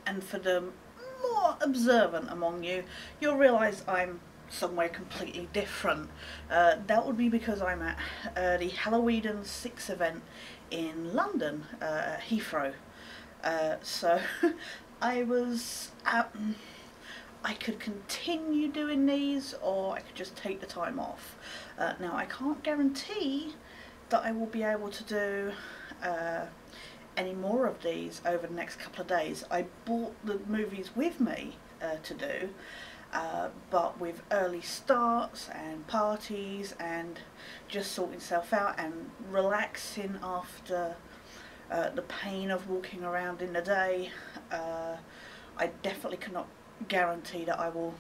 and for the more observant among you, you'll realise I'm somewhere completely different. That would be because I'm at the Halloween 6 event in London, at Heathrow. So I was I could continue doing these, or I could just take the time off. Now I can't guarantee that I will be able to do any more of these over the next couple of days. I bought the movies with me to do, but with early starts and parties and just sorting stuff out and relaxing after the pain of walking around in the day, I definitely cannot guarantee that I will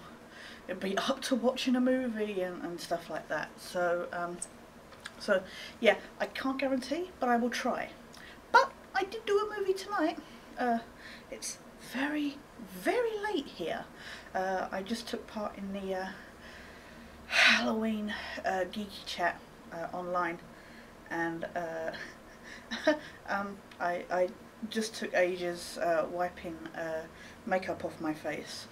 be up to watching a movie and stuff like that. So yeah, I can't guarantee, but I will try. But I did do a movie tonight. It's very, very late here. I just took part in the Halloween geeky chat online, and I just took ages wiping makeup off my face,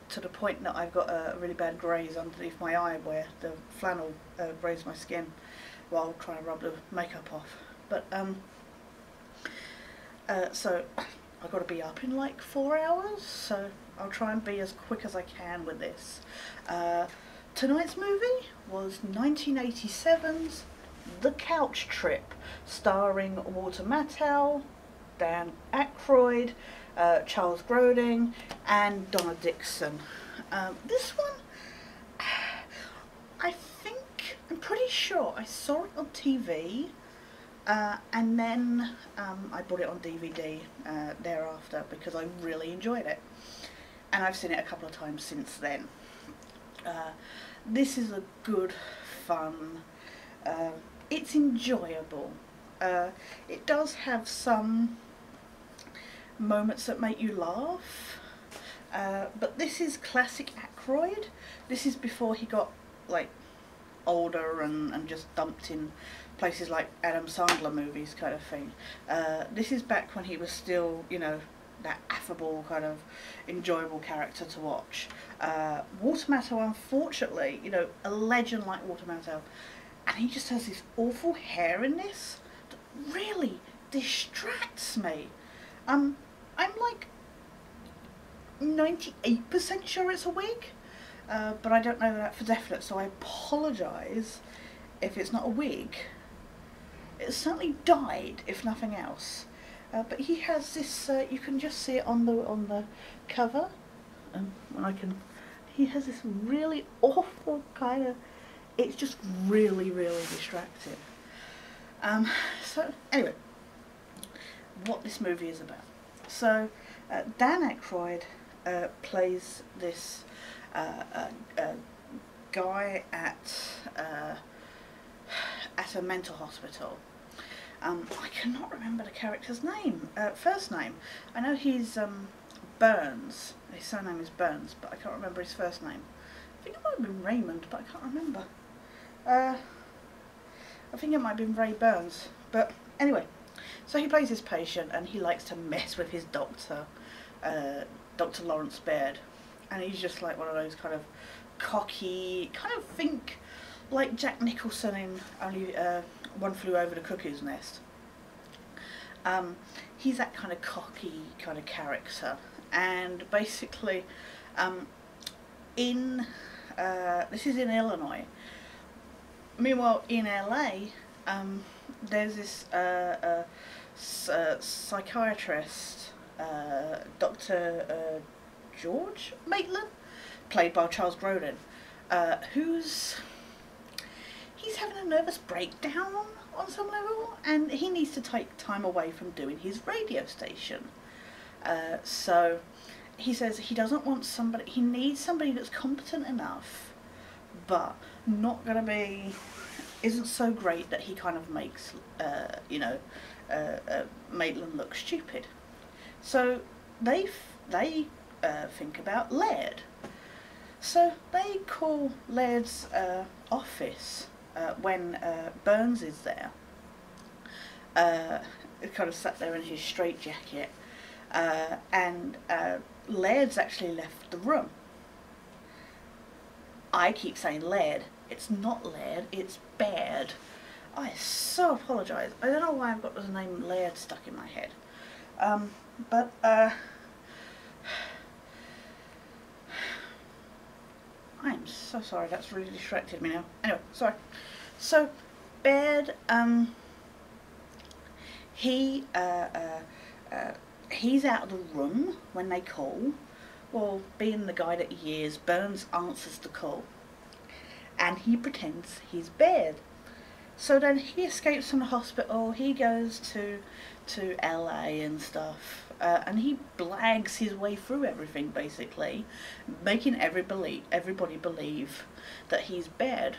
to the point that I've got a really bad graze underneath my eye where the flannel grazed my skin while trying to rub the makeup off. But so I've got to be up in like 4 hours, so I'll try and be as quick as I can with this. Tonight's movie was 1987's The Couch Trip, starring Walter Matthau, Dan Aykroyd, Charles Grodin and Donna Dixon. This one, I'm pretty sure I saw it on TV, and then I bought it on DVD thereafter because I really enjoyed it, and I've seen it a couple of times since then. This is a good fun, it's enjoyable. It does have some moments that make you laugh, but this is classic Aykroyd. This is before he got like older and just dumped in places like Adam Sandler movies kind of thing. This is back when he was still, you know, that affable kind of enjoyable character to watch. Walter Matthau, unfortunately, you know, a legend like Walter Matthau, and he just has this awful hair in this that really distracts me. I'm like 98% sure it's a wig, but I don't know that for definite, so I apologise if it's not a wig. It's certainly dyed, if nothing else. But he has this, you can just see it on the cover, he has this really awful kind of, it's just really, really distracting. So anyway, what this movie is about. So Dan Aykroyd plays this guy at a mental hospital. I cannot remember the character's name, first name. I know he's Burns, his surname is Burns, but I can't remember his first name. I think it might have been Raymond, but I can't remember. I think it might have been Ray Burns, but anyway. So he plays this patient and he likes to mess with his doctor, Dr. Lawrence Baird, and he's just like one of those kind of cocky, kind of think like Jack Nicholson in only One Flew Over the Cuckoo's Nest. He's that kind of cocky kind of character, and basically this is in Illinois. Meanwhile in LA, there's this psychiatrist, Dr. George Maitland, played by Charles Grodin, he's having a nervous breakdown on some level, and he needs to take time away from doing his radio station. So he says he doesn't want somebody, he needs somebody that's competent enough, but not going to be, isn't so great that he kind of makes, you know, Maitland look stupid. So they think about Laird. So they call Laird's office when Burns is there. He kind of sat there in his straitjacket, and Laird's actually left the room. I keep saying Laird. It's not Laird, it's Baird. I so apologise. I don't know why I've got the name Laird stuck in my head. But I'm so sorry, that's really distracted me now. Anyway, sorry. So, Baird, he's out of the room when they call. Well, being the guy that he is, Burns answers the call. And he pretends he's Baird. So then he escapes from the hospital, he goes to LA and stuff, and he blags his way through everything, basically, making everybody believe that he's Baird.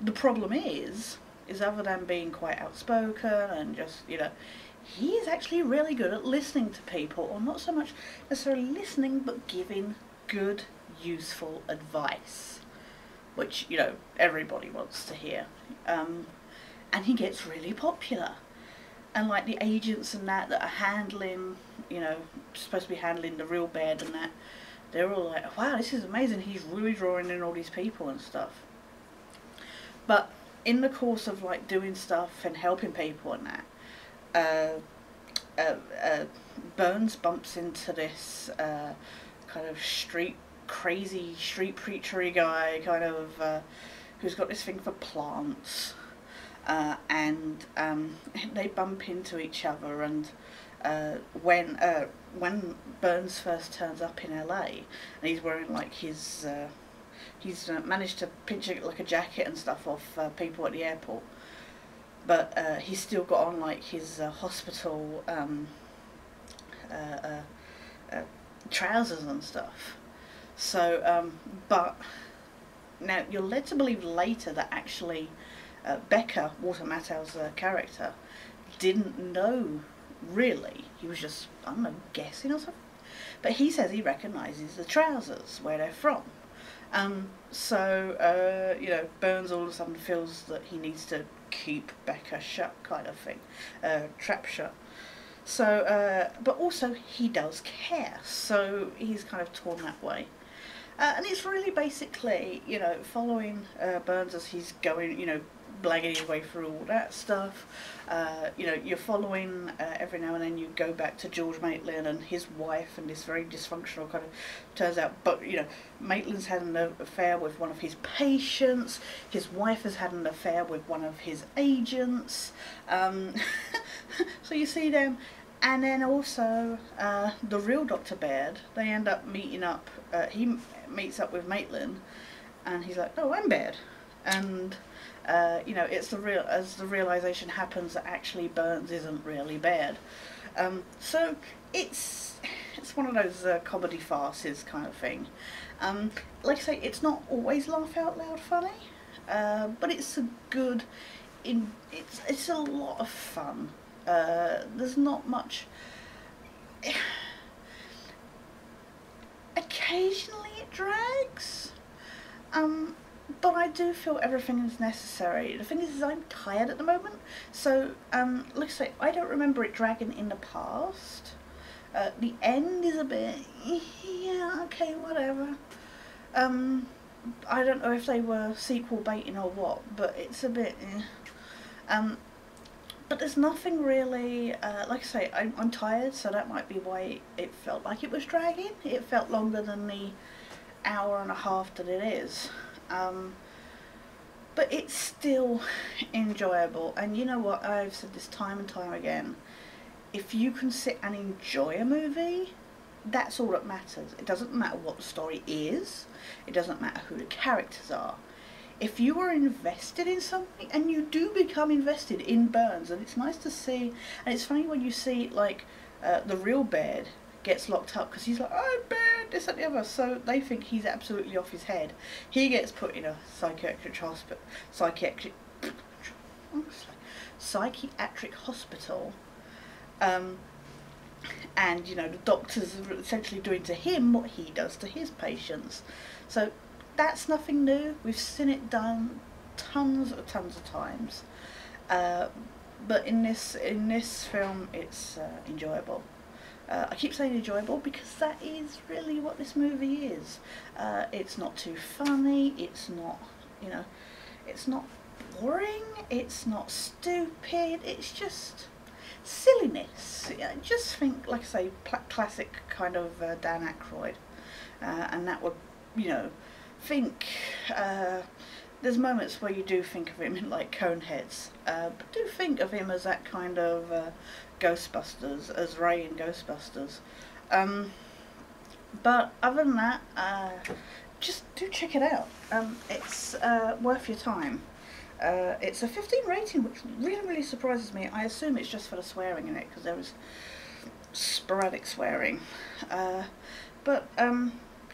The problem is other than being quite outspoken and just, you know, he is actually really good at listening to people, or not so much necessarily listening, but giving good, useful advice, which, you know, everybody wants to hear. And he gets really popular. And like the agents and that are handling, you know, supposed to be handling the real Baird and that, they're all like, wow, this is amazing, he's really drawing in all these people and stuff. But in the course of like doing stuff and helping people and that, Burns bumps into this kind of crazy street preachery guy, kind of who's got this thing for plants, and they bump into each other. And when Burns first turns up in LA, and he's wearing like his he's managed to pinch like a jacket and stuff off people at the airport, but he's still got on like his hospital trousers and stuff. So, but now you're led to believe later that actually Becca, Walter Mattau's character, didn't know really. He was just, I don't know, guessing or something. But he says he recognises the trousers, where they're from. So, you know, Burns all of a sudden feels that he needs to keep Becca shut, kind of thing, trap shut. So, but also he does care, so he's kind of torn that way. And it's really basically, you know, following Burns as he's going, you know, blagging his way through all that stuff. You know, you're following every now and then you go back to George Maitland and his wife and this very dysfunctional kind of, turns out, but, you know, Maitland's had an affair with one of his patients, his wife has had an affair with one of his agents, so you see them. And then also, the real Dr. Baird, they end up meeting up, he meets up with Maitland, and he's like, oh, I'm Baird. And, you know, it's as the realisation happens that actually Burns isn't really Baird. So it's one of those comedy farces kind of thing. Like I say, it's not always laugh out loud funny, but it's a good, it's a lot of fun. There's not much. Occasionally it drags, but I do feel everything is necessary. The thing is I'm tired at the moment, so like I say, I don't remember it dragging in the past. The end is a bit, yeah, okay, whatever. I don't know if they were sequel baiting or what, but it's a bit, but there's nothing really, like I say, I'm tired, so that might be why it felt like it was dragging. It felt longer than the hour and a half that it is. But it's still enjoyable, and you know what, I've said this time and time again, if you can sit and enjoy a movie, that's all that matters. It doesn't matter what the story is, it doesn't matter who the characters are. If you are invested in something, and you do become invested in Burns, and it's nice to see, and it's funny when you see, like, the real Baird gets locked up, because he's like, oh, Baird, this, that, the other, so they think he's absolutely off his head. He gets put in a psychiatric hospital, and, you know, the doctors are essentially doing to him what he does to his patients. So that's nothing new. We've seen it done tons of times, but in this film, it's enjoyable. I keep saying enjoyable because that is really what this movie is. It's not too funny, it's not, you know, it's not boring, it's not stupid, it's just silliness. Just think, like I say, classic kind of Dan Aykroyd. And that would, you know, think, there's moments where you do think of him in like Coneheads, but do think of him as that kind of Ghostbusters, as Ray in Ghostbusters. But other than that, just do check it out. It's worth your time. It's a 15 rating, which really surprises me. I assume it's just for the swearing in it, because there was sporadic swearing. But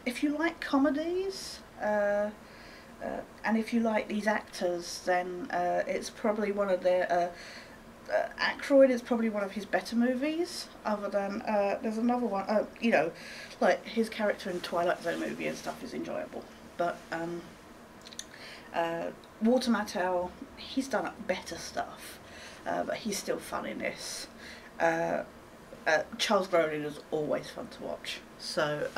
if you like comedies, and if you like these actors, then it's probably one of their... Aykroyd is probably one of his better movies, other than, there's another one, you know, like his character in Twilight Zone movie and stuff is enjoyable, but Walter Matthau, he's done better stuff, but he's still fun in this. Charles Grodin is always fun to watch, so,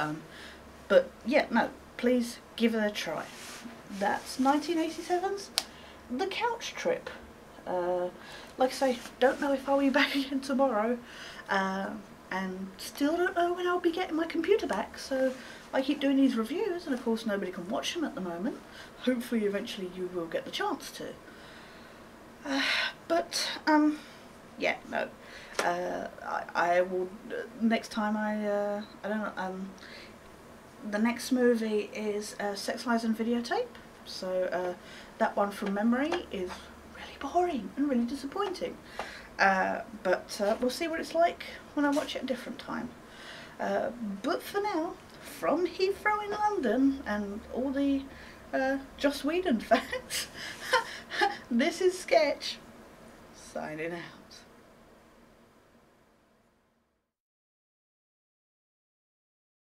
but yeah, no, please give it a try. That's 1987's The Couch Trip. Like I say, don't know if I'll be back again tomorrow, and still don't know when I'll be getting my computer back, so I keep doing these reviews, and of course nobody can watch them at the moment. Hopefully eventually you will get the chance to. But yeah, no, I will, next time I don't know, the next movie is Sex, Lies and Videotape, so that one from memory is boring and really disappointing, but we'll see what it's like when I watch it a different time. But for now, from Heathrow in London and all the Joss Whedon fans, this is Sketch, signing out.